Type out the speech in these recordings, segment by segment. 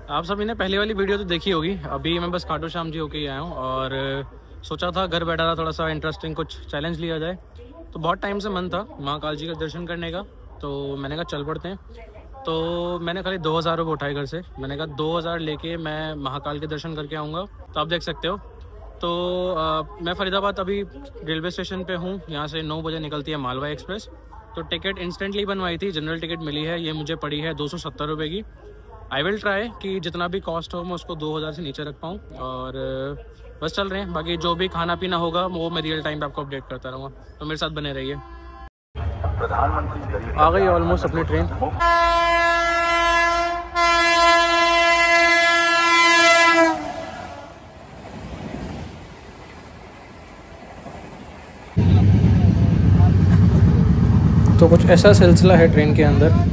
आप सभी ने पहली वाली वीडियो तो देखी होगी। अभी मैं बस खाटू श्याम जी होके ही आया हूँ और सोचा था घर बैठा था थोड़ा सा इंटरेस्टिंग कुछ चैलेंज लिया जाए। तो बहुत टाइम से मन था महाकाल जी का दर्शन करने का, तो मैंने कहा चल पड़ते हैं। तो मैंने खाली 2000 रुपये उठाए घर से। मैंने कहा 2000 लेके मैं महाकाल के दर्शन करके आऊँगा। तो आप देख सकते हो। तो मैं फरीदाबाद अभी रेलवे स्टेशन पे हूँ। यहाँ से 9 बजे निकलती है मालवा एक्सप्रेस। तो टिकट इंस्टेंटली बनवाई थी, जनरल टिकट मिली है। ये मुझे पड़ी है 270 रुपये की। आई विल ट्राई कि जितना भी कॉस्ट हो मैं उसको 2000 से नीचे रख पाऊँ। और बस चल रहे हैं। बाकी जो भी खाना पीना होगा वो मैं रियल टाइम पे आपको अपडेट करता रहूँगा, तो मेरे साथ बने रहिए। प्रधानमंत्री आ गई ऑलमोस्ट अपनी ट्रेन। तो कुछ ऐसा सिलसिला है ट्रेन के अंदर।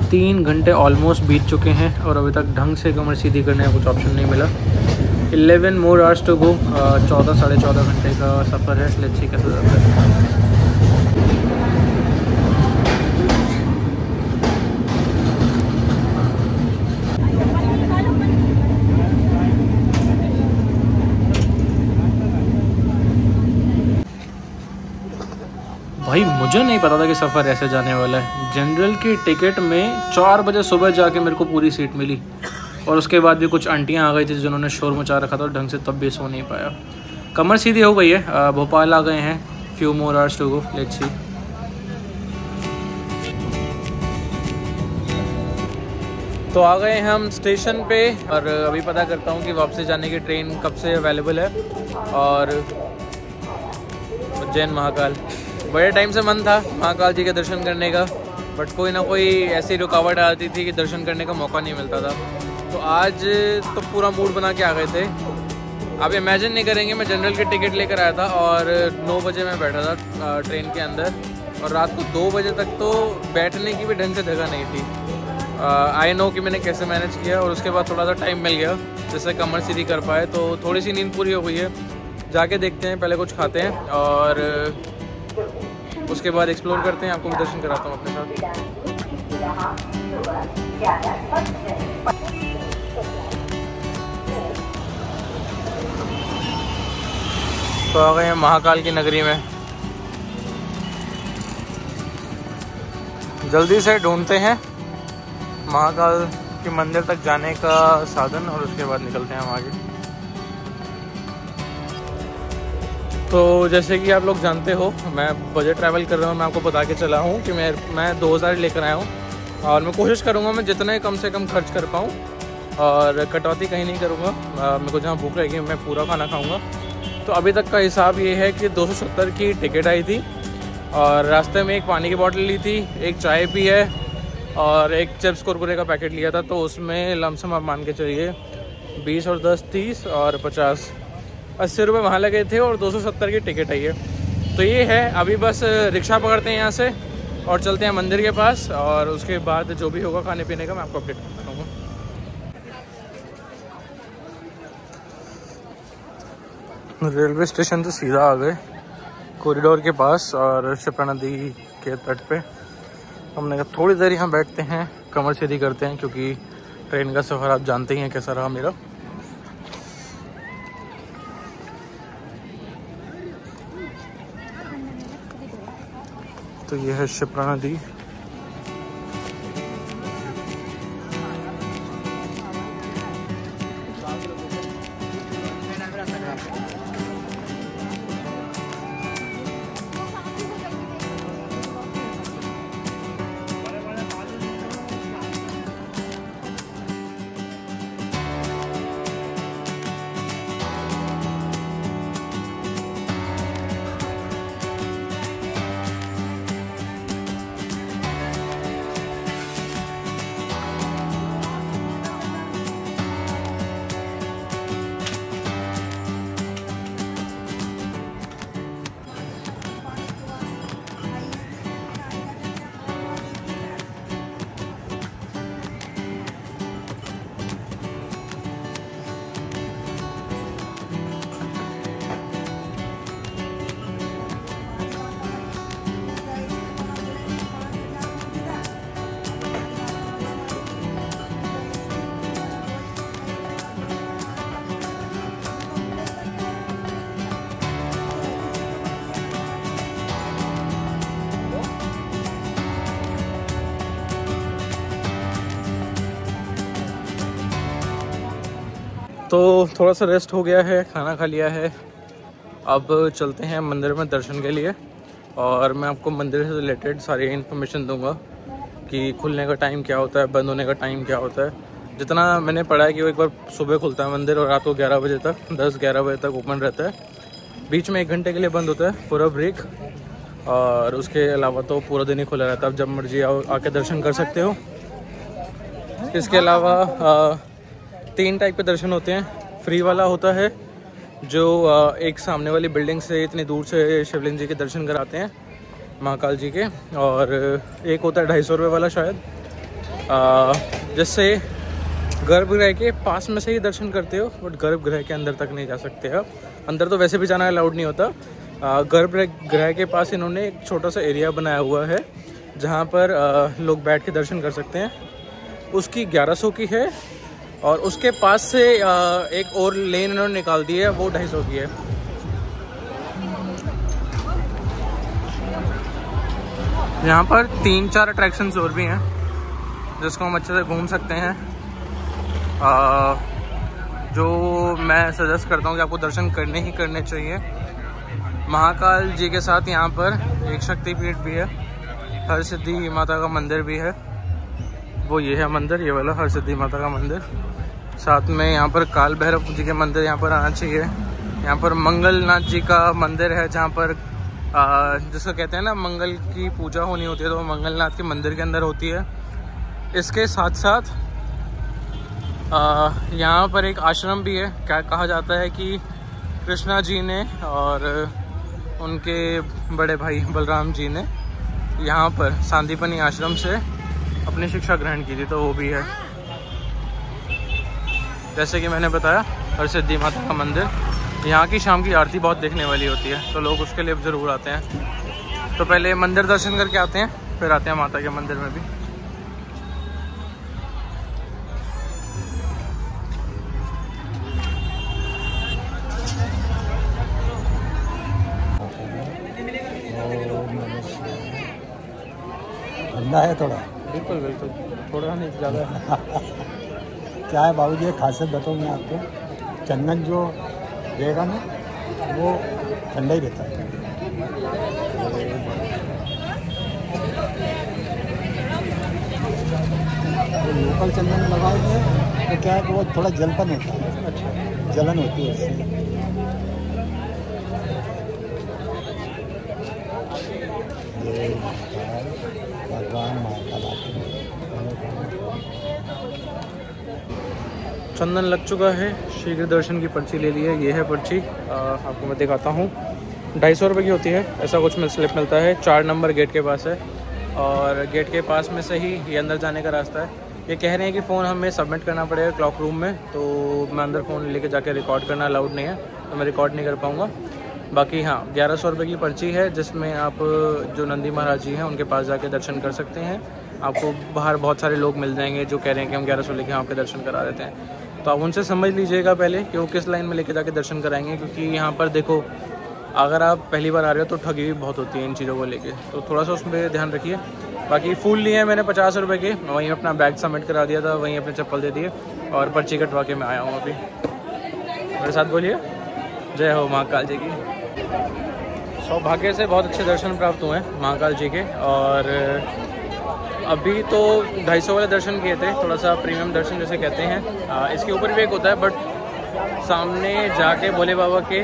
तीन घंटे ऑलमोस्ट बीत चुके हैं और अभी तक ढंग से कमर सीधी करने का कुछ ऑप्शन नहीं मिला। 11 मोर आवर्स टू गो। 14 साढ़े 14 घंटे का सफ़र है। लेट्स सी कैसे जाता है। भाई मुझे नहीं पता था कि सफ़र ऐसे जाने वाला है। जनरल की टिकट में 4 बजे सुबह जाके मेरे को पूरी सीट मिली और उसके बाद भी कुछ आंटियां आ गई थी जिन्होंने शोर मचा रखा था और ढंग से तब भी सो नहीं पाया। कमर सीधी हो गई है। भोपाल आ गए हैं। Few more hours to go. Let's see. तो आ गए हैं हम स्टेशन पे और अभी पता करता हूँ कि वापसी जाने की ट्रेन कब से अवेलेबल है। और उज्जैन महाकाल, बड़े टाइम से मन था महाकाल जी के दर्शन करने का, बट कोई ना कोई ऐसी रुकावट आती थी कि दर्शन करने का मौका नहीं मिलता था। तो आज तो पूरा मूड बना के आ गए थे। आप इमेजिन नहीं करेंगे, मैं जनरल की टिकट लेकर आया था और 9 बजे मैं बैठा था ट्रेन के अंदर और रात को 2 बजे तक तो बैठने की भी ढंग से जगह नहीं थी। आई नो कि मैंने कैसे मैनेज किया और उसके बाद थोड़ा सा टाइम मिल गया जिससे कमर सीधी कर पाए। तो थोड़ी सी नींद पूरी हो गई है। जाके देखते हैं, पहले कुछ खाते हैं और उसके बाद एक्सप्लोर करते हैं। आपको भी दर्शन कराता हूँ अपने साथ। तो आ गए हैं महाकाल की नगरी में। जल्दी से ढूंढते हैं महाकाल के मंदिर तक जाने का साधन और उसके बाद निकलते हैं हम आगे। तो जैसे कि आप लोग जानते हो मैं बजट ट्रैवल कर रहा हूँ। मैं आपको बता के चला हूँ कि मैं 2000 लेकर आया हूँ और मैं कोशिश करूँगा मैं जितने कम से कम खर्च कर पाऊँ और कटौती कहीं नहीं करूँगा। मेरे को जहाँ भूख लगेगी मैं पूरा खाना खाऊँगा। तो अभी तक का हिसाब ये है कि 270 की टिकट आई थी और रास्ते में एक पानी की बोतल ली थी, एक चाय पी है और एक चिप्स कुरकुरे का पैकेट लिया था। तो उसमें लमसम आप मान के चलिए 20 और 10 30 और 50 80 रुपये वहाँ लगे थे और 270 की टिकट आई है। तो ये है। अभी बस रिक्शा पकड़ते हैं यहाँ से और चलते हैं मंदिर के पास और उसके बाद जो भी होगा खाने पीने का मैं आपको अपडेट करता रहूँगा। रेलवे स्टेशन से सीधा आ गए कॉरिडोर के पास और शिप्रा नदी के तट पे। हमने कहा थोड़ी देर यहाँ बैठते हैं, कमर सीधी करते हैं, क्योंकि ट्रेन का सफ़र आप जानते ही हैं कैसा रहा मेरा। तो ये है शिप्रा नदी। तो थोड़ा सा रेस्ट हो गया है, खाना खा लिया है, अब चलते हैं मंदिर में दर्शन के लिए। और मैं आपको मंदिर से रिलेटेड सारी इन्फॉर्मेशन दूंगा कि खुलने का टाइम क्या होता है, बंद होने का टाइम क्या होता है। जितना मैंने पढ़ा है कि वो एक बार सुबह खुलता है मंदिर और रात को 11 बजे तक, 10-11 बजे तक ओपन रहता है। बीच में 1 घंटे के लिए बंद होता है पूरा ब्रेक, और उसके अलावा तो पूरा दिन ही खुला रहता है। आप जब मर्जी आओ आके दर्शन कर सकते हो। इसके अलावा 3 टाइप के दर्शन होते हैं। फ्री वाला होता है जो एक सामने वाली बिल्डिंग से इतनी दूर से शिवलिंग जी के दर्शन कराते हैं, महाकाल जी के। और एक होता है 250 रुपये वाला शायद, जिससे गर्भगृह के पास में से ही दर्शन करते हो, बट गर्भगृह के अंदर तक नहीं जा सकते आप। अंदर तो वैसे भी जाना अलाउड नहीं होता। गर्भगृह के पास इन्होंने एक छोटा सा एरिया बनाया हुआ है जहाँ पर लोग बैठ के दर्शन कर सकते हैं। उसकी 1100 की है, और उसके पास से एक और लेन इन्होंने निकाल दी है, वो 250 की है। यहाँ पर 3-4 अट्रैक्शंस और भी हैं जिसको हम अच्छे से घूम सकते हैं। जो मैं सजेस्ट करता हूँ कि आपको दर्शन करने ही करने चाहिए। महाकाल जी के साथ यहाँ पर एक शक्तिपीठ भी है, हरसिद्धि माता का मंदिर भी है। वो ये है मंदिर, ये वाला हरसिद्धि माता का मंदिर। साथ में यहाँ पर काल भैरव जी के मंदिर यहाँ पर आना चाहिए। यहाँ पर मंगलनाथ जी का मंदिर है, जहाँ पर जिसको कहते हैं ना मंगल की पूजा होनी होती है, तो वो मंगलनाथ के मंदिर के अंदर होती है। इसके साथ साथ यहाँ पर एक आश्रम भी है। क्या कहा जाता है कि कृष्णा जी ने और उनके बड़े भाई बलराम जी ने यहाँ पर सांदीपनी आश्रम से अपनी शिक्षा ग्रहण की थी, तो वो भी है। जैसे कि मैंने बताया, हरसिद्धि माता का मंदिर, यहाँ की शाम की आरती बहुत देखने वाली होती है, तो लोग उसके लिए ज़रूर आते हैं। तो पहले मंदिर दर्शन करके आते हैं, फिर आते हैं माता के मंदिर में भी। ठंडा है थोड़ा? बिल्कुल बिल्कुल, थोड़ा नहीं ज़्यादा है। क्या है बाबूजी, एक खासियत बताऊँ मैं आपको, चंदन जो रहेगा ना वो ठंडा ही रहता है। तो लोकल चंदन लगाएंगे तो क्या है कि वो थोड़ा जलपन होता है। अच्छा, जलन होती है उससे। चंदन लग चुका है, शीघ्र दर्शन की पर्ची ले ली है। ये है पर्ची, आपको मैं दिखाता हूँ। 250 रुपये की होती है, ऐसा कुछ में स्लिप मिलता है। 4 नंबर गेट के पास है, और गेट के पास में से ही ये अंदर जाने का रास्ता है। ये कह रहे हैं कि फ़ोन हमें सबमिट करना पड़ेगा क्लॉक रूम में, तो मैं अंदर फ़ोन लेके जाके रिकॉर्ड करना अलाउड नहीं है, तो मैं रिकॉर्ड नहीं कर पाऊँगा। बाकी हाँ, 1100 रुपये की पर्ची है, जिसमें आप जो नंदी महाराज जी हैं उनके पास जाके दर्शन कर सकते हैं। आपको बाहर बहुत सारे लोग मिल जाएंगे जो कह रहे हैं कि हम 1100 लेके आपके दर्शन करा देते हैं, तो आप उनसे समझ लीजिएगा पहले कि वो किस लाइन में लेके जाके दर्शन कराएंगे। क्योंकि यहाँ पर देखो, अगर आप पहली बार आ रहे हो तो ठगी भी बहुत होती है इन चीज़ों को लेके, तो थोड़ा सा उसमें ध्यान रखिए। बाकी फूल लिए हैं मैंने 50 रुपये के, वहीं अपना बैग सबमिट करा दिया था, वहीं अपने चप्पल दे दिए और पर्ची कटवा के मैं आया हूँ। अभी मेरे साथ बोलिए, जय हो महाकाल जी की। सौभाग्य से बहुत अच्छे दर्शन प्राप्त हुए हैं महाकाल जी के। और अभी तो 250 वाले दर्शन किए थे, थोड़ा सा प्रीमियम दर्शन जैसे कहते हैं। इसके ऊपर भी एक होता है, बट सामने जाके भोले बाबा के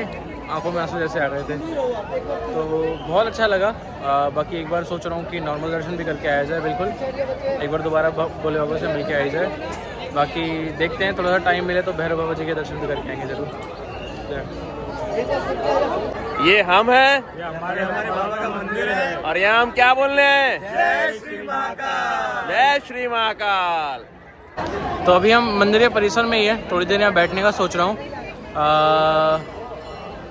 आंखों में आंसू जैसे आ गए थे, तो बहुत अच्छा लगा। बाकी एक बार सोच रहा हूँ कि नॉर्मल दर्शन भी करके आया जाए। बिल्कुल एक बार दोबारा भोले बाबा से मिल के आई जाए। बाकी देखते हैं, थोड़ा सा टाइम मिले तो भैरव बाबा जी के दर्शन भी करके आएंगे ज़रूर। ये हम हैं, ये हमारे बाबा का मंदिर है, और यहाँ हम क्या बोल रहे हैं? जय श्री महाकाल। जय श्री महाकाल। तो अभी हम मंदिर के परिसर में ही है, थोड़ी देर यहाँ बैठने का सोच रहा हूँ।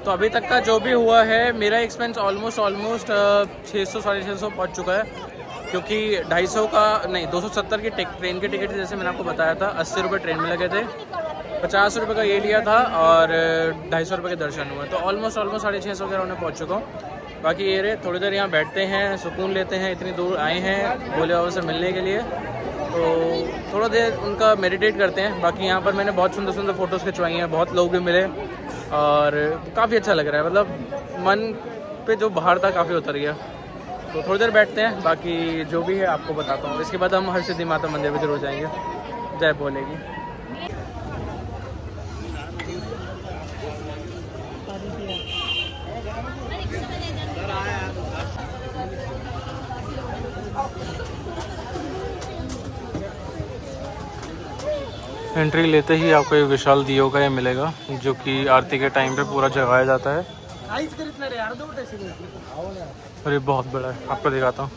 तो अभी तक का जो भी हुआ है, मेरा एक्सपेंस ऑलमोस्ट 600-650 पहुँच चुका है। क्योंकि 250 का नहीं, 270 की ट्रेन की टिकट जैसे मैंने आपको बताया था, 80 रुपये ट्रेन में लगे थे, 50 रुपये का ये लिया था, और 250 रुपये के दर्शन हुए, तो ऑलमोस्ट 650 के राउंड में पहुँच चुका हूँ। बाकी ये रे, थोड़ी देर यहाँ बैठते हैं, सुकून लेते हैं, इतनी दूर आए हैं भोले बाबा से मिलने के लिए। तो थोड़ा देर उनका मेडिटेट करते हैं। बाकी यहाँ पर मैंने बहुत सुंदर सुंदर फ़ोटोज़ खिंचवाई हैं, बहुत लोग भी मिले और काफ़ी अच्छा लग रहा है, मतलब मन पे जो बाहर था काफ़ी उतर गया। तो थोड़ी देर बैठते हैं, बाकी जो भी है आपको बताता हूँ। इसके बाद हम हरसिद्धि माता मंदिर में जरूर जाएंगे। जय बोलेगी। एंट्री लेते ही आपको एक विशाल दियो का ये मिलेगा, जो कि आरती के टाइम पे पूरा जगाया जाता है। अरे बहुत बड़ा है, आपको दिखाता हूँ।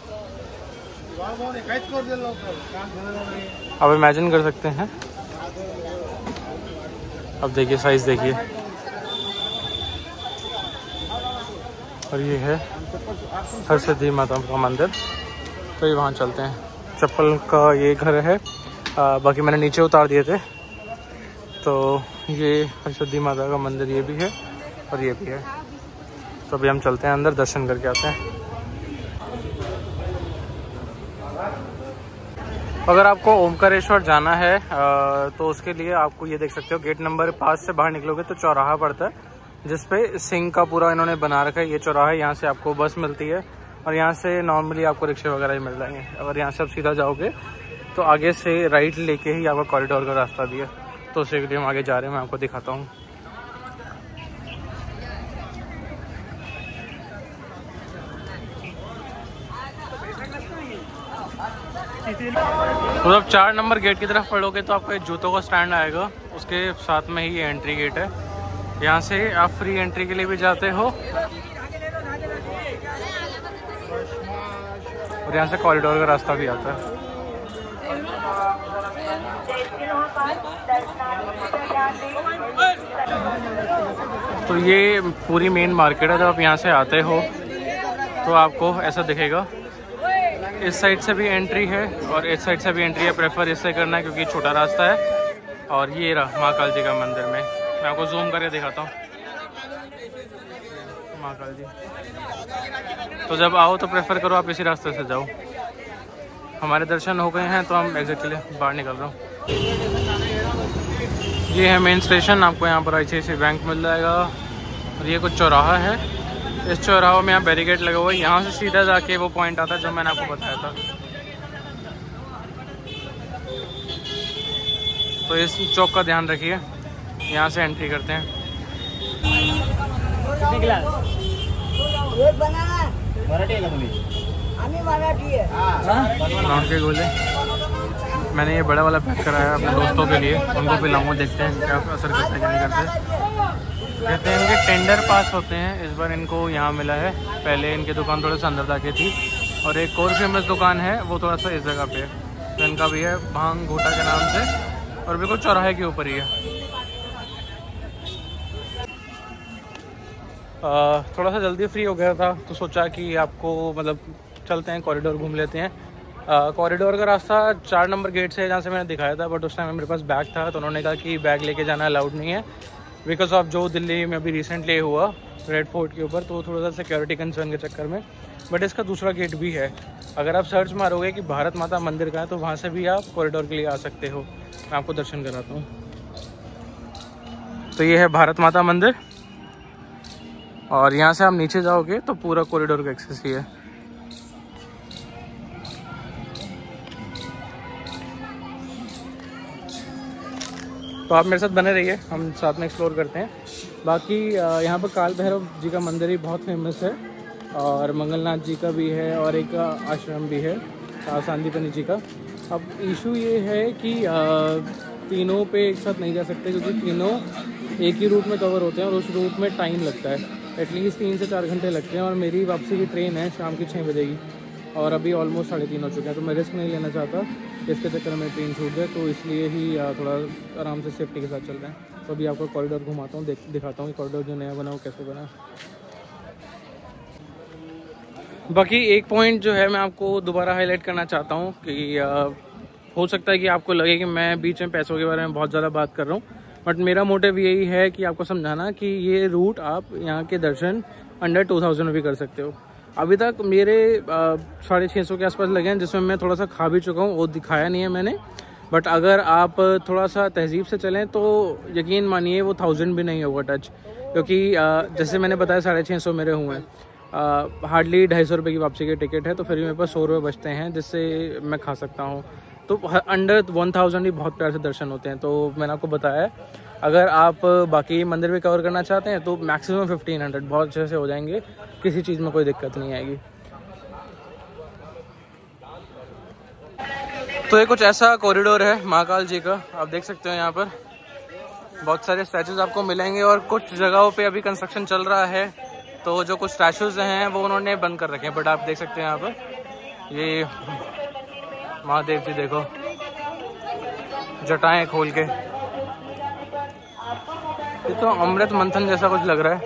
आप इमेजिन कर सकते हैं। अब देखिए साइज देखिए। और ये है हरसिद्धि माता का मंदिर। तो ये वहाँ चलते हैं। चप्पल का ये घर है, बाकी मैंने नीचे उतार दिए थे। तो ये हरसिद्धि माता का मंदिर ये भी है और ये भी है। तो अभी हम चलते हैं अंदर, दर्शन करके आते हैं। अगर आपको ओमकारेश्वर जाना है तो उसके लिए आपको ये देख सकते हो, गेट नंबर 5 से बाहर निकलोगे तो चौराहा पड़ता है, जिसपे सिंह का पूरा इन्होंने बना रखा है। ये चौराहा, यहाँ से आपको बस मिलती है और यहाँ से नॉर्मली आपको रिक्शे वगैरह ही मिल जाएंगे। अगर यहाँ से आप सीधा जाओगे तो आगे से राइट लेके ही आपका कॉरिडोर का रास्ता भी है। तो उसी के लिए हम आगे जा रहे हैं, मैं आपको दिखाता हूँ। तो जब 4 नंबर गेट की तरफ पढ़ोगे तो आपको एक जूतों का स्टैंड आएगा, उसके साथ में ही ये एंट्री गेट है। यहाँ से आप फ्री एंट्री के लिए भी जाते हो और यहाँ से कॉरिडोर का रास्ता भी आता है। तो ये पूरी मेन मार्केट है। जब आप यहाँ से आते हो तो आपको ऐसा दिखेगा। इस साइड से भी एंट्री है और इस साइड से भी एंट्री है। प्रेफर इससे करना है क्योंकि छोटा रास्ता है। और ये रहा महाकाल जी का मंदिर में, मैं आपको जूम करके दिखाता हूँ महाकाल जी। तो जब आओ तो प्रेफर करो आप इसी रास्ते से जाओ। हमारे दर्शन हो गए हैं तो हम एग्जिट के लिए बाहर निकल रहा हूँ। ये है मेन स्टेशन, आपको यहाँ पर ICICI बैंक मिल जाएगा। और ये कुछ चौराहा है, इस चौराहे में यहाँ बैरिकेड लगा हुआ है। यहाँ से सीधा जाके वो पॉइंट आता है जो मैंने आपको बताया था। तो इस चौक का ध्यान रखिए, यहाँ से एंट्री करते हैं। के गोले मैंने ये बड़ा वाला पैक कराया अपने दोस्तों के लिए, उनको पिलाऊंगा, देखते हैं क्या असर करते हैं क्या नहीं करते। कहते हैं इनके टेंडर पास होते हैं, इस बार इनको यहाँ मिला है। पहले इनकी दुकान थोड़ा सा अंदर जाके थी और एक और फेमस दुकान है वो थोड़ा सा इस जगह पे है। तो इनका भी है भांग घोटा के नाम से और बिल्कुल चौराहे के ऊपर ही है। थोड़ा सा जल्दी फ्री हो गया था तो सोचा कि आपको मतलब चलते हैं, कॉरिडोर घूम लेते हैं। कॉरिडोर का रास्ता 4 नंबर गेट से जहाँ से मैंने दिखाया था, बट उस टाइम मेरे पास बैग था तो उन्होंने कहा कि बैग लेके जाना अलाउड नहीं है बिकॉज ऑफ जो दिल्ली में अभी रिसेंटली हुआ रेड फोर्ट के ऊपर, तो थोड़ा सा सिक्योरिटी कंसर्न के चक्कर में। बट इसका दूसरा गेट भी है, अगर आप सर्च मारोगे कि भारत माता मंदिर का है तो वहाँ से भी आप कॉरिडोर के लिए आ सकते हो। मैं आपको दर्शन कराता हूँ। तो ये है भारत माता मंदिर और यहाँ से आप नीचे जाओगे तो पूरा कॉरिडोर का एक्सेस ही है। तो आप मेरे साथ बने रहिए, हम साथ में एक्सप्लोर करते हैं। बाकी यहाँ पर काल भैरव जी का मंदिर ही बहुत फेमस है और मंगलनाथ जी का भी है और एक आश्रम भी है सांदीपनि जी का। अब इशू ये है कि तीनों पे एक साथ नहीं जा सकते क्योंकि तीनों एक ही रूट में कवर होते हैं और उस रूट में टाइम लगता है, एटलीस्ट 3 से 4 घंटे लगते हैं। और मेरी वापसी की ट्रेन है शाम की 6 बजे की और अभी ऑलमोस्ट 3:30 हो चुके हैं, तो मैं रिस्क नहीं लेना चाहता इसके चक्कर में ट्रेन छूट जाए, तो इसलिए ही थोड़ा आराम से सेफ्टी के साथ चल रहे हैं। तो अभी आपको कॉरिडोर घुमाता हूँ, दिखाता हूँ कि कॉरिडोर जो नया बना वो कैसे बना। बाकी एक पॉइंट जो है मैं आपको दोबारा हाईलाइट करना चाहता हूँ कि हो सकता है कि आपको लगे कि मैं बीच में पैसों के बारे में बहुत ज़्यादा बात कर रहा हूँ, बट मेरा मोटिव यही है कि आपको समझाना कि ये रूट आप यहाँ के दर्शन अंडर 2000 में भी कर सकते हो। अभी तक मेरे 650 के आसपास लगे हैं, जिसमें मैं थोड़ा सा खा भी चुका हूँ, वो दिखाया नहीं है मैंने। बट अगर आप थोड़ा सा तहजीब से चलें तो यकीन मानिए वो 1000 भी नहीं होगा टच, क्योंकि जैसे मैंने बताया 650 मेरे हुए हैं। हार्डली 250 रुपये की वापसी की टिकट है, तो फिर भी मेरे पास 100 रुपये बचते हैं जिससे मैं खा सकता हूँ। तो अंडर 1000 ही बहुत प्यार से दर्शन होते हैं। तो मैंने आपको बताया है, अगर आप बाकी मंदिर भी कवर करना चाहते हैं तो मैक्सिमम 1500 बहुत अच्छे से हो जाएंगे, किसी चीज़ में कोई दिक्कत नहीं आएगी। तो ये कुछ ऐसा कॉरिडोर है महाकाल जी का, आप देख सकते हो। यहाँ पर बहुत सारे स्टैचूज आपको मिलेंगे और कुछ जगहों पे अभी कंस्ट्रक्शन चल रहा है, तो जो कुछ स्टैचूज हैं वो उन्होंने बंद कर रखे हैं। बट आप देख सकते हैं यहाँ पर ये महादेव जी, देखो जटाएं खोल के, ये तो अमृत मंथन जैसा कुछ लग रहा है।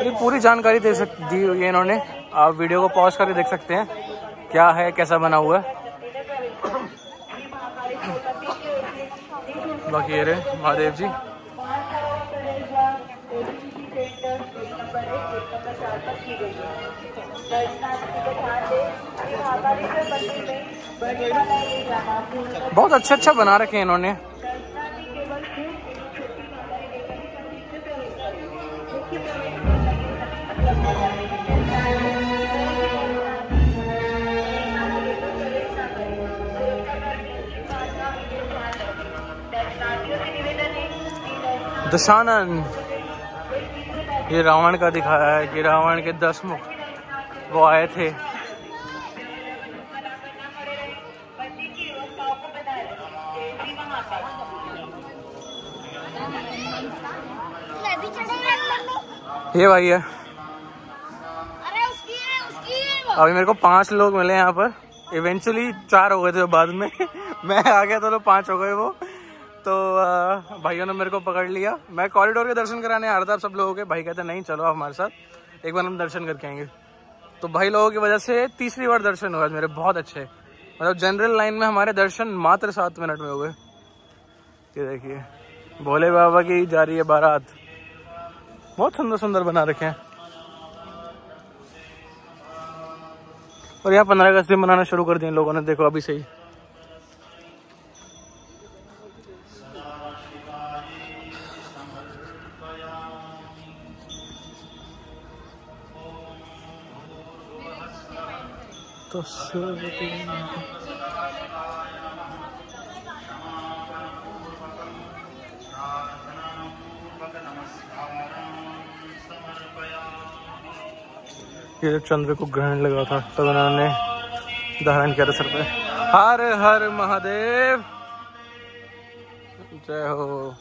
ये पूरी जानकारी दी हुई है इन्होंने, आप वीडियो को पॉज करके देख सकते हैं क्या है, कैसा बना हुआ है। बाकी ये रहे महादेव जी। बहुत अच्छा बना रखे हैं इन्होंने। दशानन, ये रावण का दिखाया है कि रावण के 10 मुख वो आए थे। ये भाई है, अभी मेरे को 5 लोग मिले यहाँ पर। इवेंचुअली 4 हो गए थे बाद में मैं आ गया तो लोग 5 हो गए वो। तो भाइयों ने मेरे को पकड़ लिया। मैं कॉरिडोर के दर्शन कराने आ रहा था सब लोगों के, भाई कहते नहीं चलो आप हमारे साथ, एक बार हम दर्शन करके आएंगे। तो भाई लोगों की वजह से तीसरी बार दर्शन हुआ मेरे, बहुत अच्छे। मतलब जनरल लाइन में हमारे दर्शन मात्र 7 मिनट में हो गए। ये देखिए भोले बाबा की जा रही है बारात, बहुत सुंदर सुंदर बना रखे हैं। और यहाँ 15 अगस्त भी मनाना शुरू कर दिए लोगों ने, देखो अभी से ही। तो ये चंद्र को ग्रहण लगा था तब उन्होंने धारण किया था सर पे। हर हर महादेव, जय हो।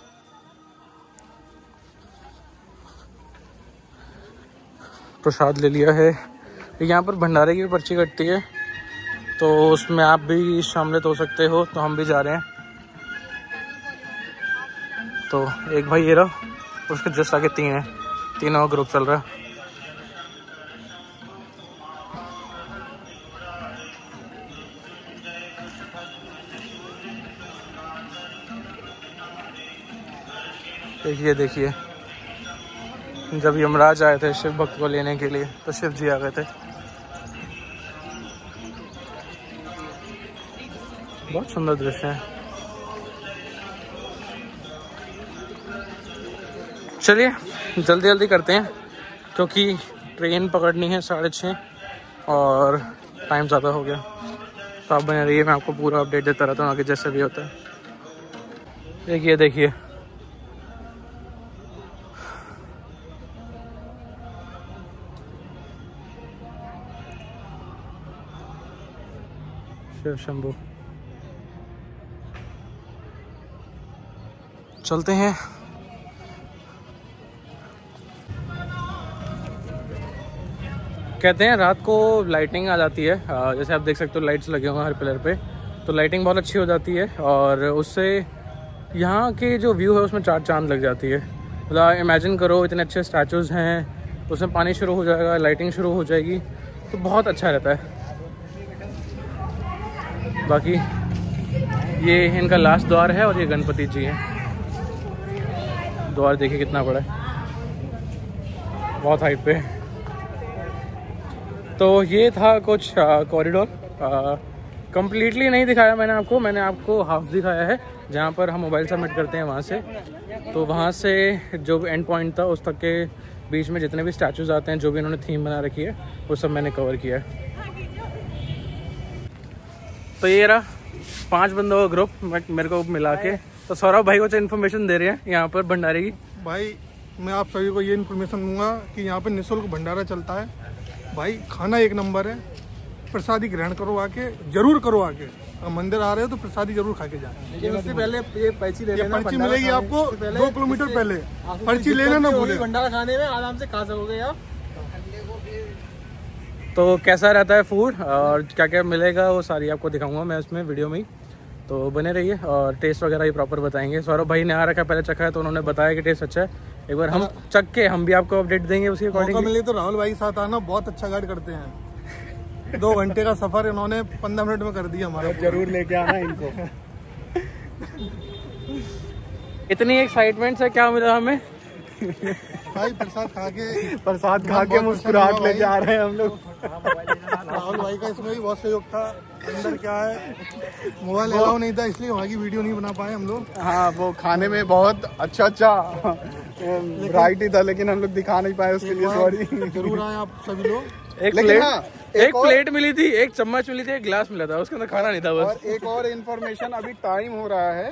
प्रसाद ले लिया है। यहाँ पर भंडारे की पर्ची कटती है, तो उसमें आप भी शामिल हो सकते हो। तो हम भी जा रहे हैं। तो एक भाई ये रहा, उसके जस्ट आगे 3 है, तीनों ग्रुप चल रहा है। देखिए देखिए, जब यमराज आए थे शिव भक्त को लेने के लिए तो शिव जी आ गए थे। बहुत सुंदर दृश्य है। चलिए जल्दी जल्दी करते हैं, क्योंकि ट्रेन पकड़नी है 6:30 और टाइम ज़्यादा हो गया। तो आप बने रहिए, मैं आपको पूरा अपडेट देता रहता हूँ आगे जैसे भी होता है। देखिए देखिए, शिव शंभू। चलते हैं। कहते हैं रात को लाइटिंग आ जाती है, जैसे आप देख सकते हो लाइट्स लगे हुए हैं हर पिलर पे, तो लाइटिंग बहुत अच्छी हो जाती है और उससे यहाँ के जो व्यू है उसमें 4 चांद लग जाती है। मतलब इमेजिन करो, इतने अच्छे स्टैचूज़ हैं, उसमें पानी शुरू हो जाएगा, लाइटिंग शुरू हो जाएगी, तो बहुत अच्छा रहता है। बाकी ये इनका लास्ट द्वार है और ये गणपति जी हैं। द्वार देखिए कितना बड़ा है। बहुत हाइट पे। तो ये था कुछ कॉरिडोर। कंप्लीटली नहीं दिखाया मैंने आपको हाफ दिखाया है, जहाँ पर हम मोबाइल सबमिट करते हैं वहाँ से। तो वहाँ से जो एंड पॉइंट था उस तक के बीच में जितने भी स्टैचूज आते हैं, जो भी इन्होंने थीम बना रखी है, वो सब मैंने कवर किया है। तो ये रहा 5 बंदों का ग्रुप मेरे को मिला के। तो सौरभ भाई कुछ इन्फॉर्मेशन दे रहे हैं यहाँ पर भंडारे की। भाई मैं आप सभी को ये इन्फॉर्मेशन दूंगा कि यहाँ पे निःशुल्क भंडारा चलता है भाई। खाना एक नंबर है, प्रसादी ग्रहण करो आके, जरूर करो आके। मंदिर आ रहे हो तो प्रसादी जरूर खा के जाए। उससे पहले ये पर्ची ले लेना, पर्ची मिलेगी आपको 2 किलोमीटर पहले, पर्ची लेना ना भूले। भंडारा खाने में आराम से खा सकोगे आप। तो कैसा रहता है फूड और क्या क्या मिलेगा वो सारी आपको दिखाऊंगा मैं उसमें वीडियो में ही। तो बने रहिए और टेस्ट वगैरह ही प्रॉपर बताएंगे। सौरभ भाई ने आ रखा पहले चखा है तो उन्होंने बताया कि टेस्ट अच्छा है। एक बार हम चख के हम भी आपको अपडेट देंगे उसके अकॉर्डिंग। मौका मिले तो राहुल भाई के साथ आना, बहुत अच्छा गाइड करते हैं। 2 घंटे का सफर इन्होंने 15 मिनट में कर दिया हमारा। जरूर लेके आना इनको। इतनी एक्साइटमेंट से क्या मिला हमें भाई प्रसाद खा के मुस्कुराहट लेके आ रहे हैं हम लोग। राहुल भाई का इसमें भी बहुत सहयोग था। अंदर क्या है, मोबाइल अलाउ नहीं था इसलिए वहाँ की वीडियो नहीं बना पाए हम लोग। हाँ, वो खाने में बहुत अच्छा वैरायटी था, लेकिन हम लोग दिखा नहीं पाए, उसके लिए सॉरी। जरूर आए आप सभी लोग। एक प्लेट मिली थी, एक चम्मच मिली थी, एक गिलास मिला था, उसके अंदर खाना नहीं था बस। और एक और इन्फॉर्मेशन, अभी टाइम हो रहा है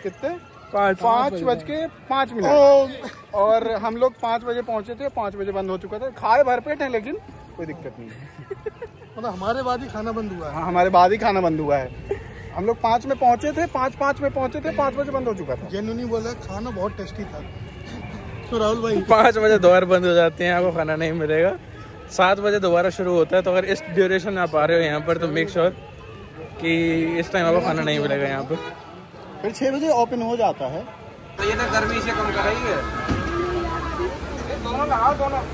कितने 5:05 और हम लोग 5 बजे पहुंचे थे, 5 बजे बंद हो चुका था। खाए भरपेट है लेकिन कोई दिक्कत नहीं है। मतलब हमारे बाद ही खाना बंद हुआ है। हाँ, हमारे बाद ही खाना बंद हुआ है। हम लोग 5 में पहुंचे थे, 5:05 में पहुंचे थे, 5 बजे बंद हो चुका था। जेन्युइनली बोला, खाना बहुत टेस्टी था। तो राहुल भाई 5 बजे दोबारा बंद हो जाते हैं, आपको खाना नहीं मिलेगा। 7 बजे दोबारा शुरू होता है। तो अगर इस ड्यूरेशन में आप आ रहे हो यहाँ पर तो मेक श्योर कि इस टाइम आपको खाना नहीं मिलेगा यहाँ पर। फिर 6 बजे ओपन हो जाता है। तो ये ना गर्मी से कम कराइए। दोनों लगाओ, दोनों आप